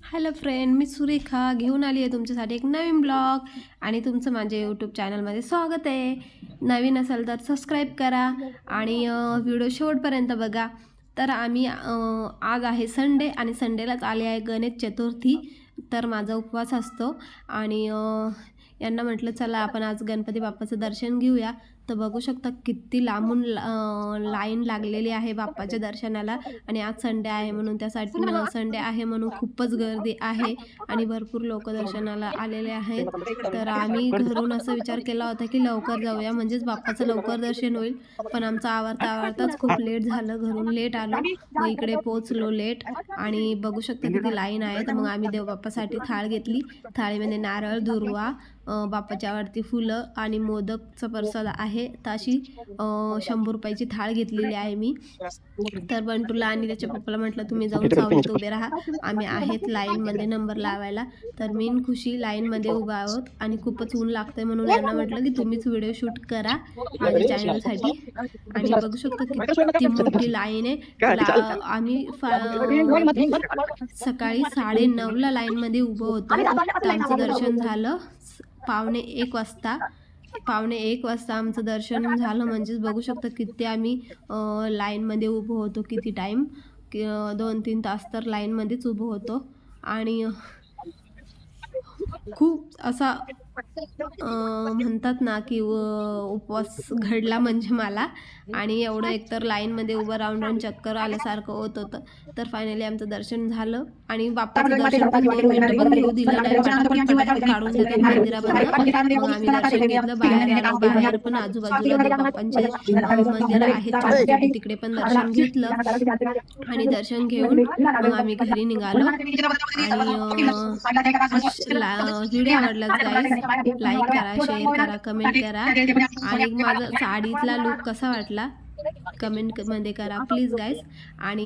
Hello friend, मी सुरेखा घेऊन आली आहे तुमच्यासाठी एक नवीन ब्लॉग आणि तुमचं माझ्या यूट्यूब चॅनलमध्ये स्वागत आहे. नवीन असेल तर सबस्क्राईब करा आणि व्हिडिओ शेवटपर्यंत बघा. तर आम्ही आज आहे संडे आणि संडेलाच आले आहे गणेश चतुर्थी. तर माझा उपवास असतो आणि यांना म्हटलं चला आपण आज गणपती बाप्पाचं दर्शन घेऊया. तर बघू शकता किती लांबून लाईन लागलेली आहे बाप्पाच्या दर्शनाला. आणि आज संडे आहे म्हणून त्यासाठी संडे आहे म्हणून खूपच गर्दी आहे आणि भरपूर लोक दर्शनाला आलेले आहेत. तर आम्ही घरून असं विचार केला होता की लवकर जाऊया म्हणजेच बाप्पाचं लवकर दर्शन होईल, पण आमचं आवरताच खूप लेट झालं. घरून लेट आलो, मग इकडे पोचलो लेट आणि बघू शकता किती लाईन आहे. तर मग आम्ही देवबाप्पासाठी थाळ घेतली. थाळीमध्ये नारळ, दुर्वा, बाप्पाच्या आवडती फुलं आणि मोदकचा प्रसाद आहे. तर अशी 100 रुपयाची थाळ घेतलेली आहे मी. तर बंटूला आणि त्याच्या पप्पाला म्हटलं तुम्ही जाऊन सावलीत उभे राहा, आम्ही आहेत लाईनमध्ये नंबर लावायला. तर मी खुशी लाईनमध्ये उभा आहोत आणि खूपच ऊन लागतंय म्हणून यांना म्हटलं की तुम्हीच व्हिडिओ शूट करा माझ्या चॅनलसाठी. आणि बघू शकता किती मोठी लाईन आहे. आम्ही सकाळी 9:30ला लाईनमध्ये उभं होतो. तर आमचं दर्शन झालं पावणे एक वाजता आमचं दर्शन झालं. म्हणजेच बघू शकता किती आम्ही लाईनमध्ये उभं होतो, किती टाईम 2-3 तास तर लाईनमध्येच उभं होतो. आणि खूप असा म्हणतात ना की उपवास घडला म्हणजे मला. आणि एवढं एकतर लाईनमध्ये उभं राहून चक्कर आल्यासारखं होत होतं. तर फायनली आमचं दर्शन झालं आणि बाप्पाचं दर्शन पण 2 मिनिटं पण घेऊ दिलं नाही. पटापट काढून देतात मंदिरामधनं. मग आम्ही दर्शन घेतलं, बाहेर पण आजूबाजूला बाप्पांचे मंदिर आहेत तिकडे पण दर्शन घेतलं. आणि दर्शन घेऊन मग आम्ही घरी निघालो. आणि व्हिडिओ आवडला गाईस, लाईक करा, शेअर करा, कमेंट करा. आणि माझा साडीतला लुक कसा वाटला कमेंट मध्ये करा प्लीज गाईस. आणि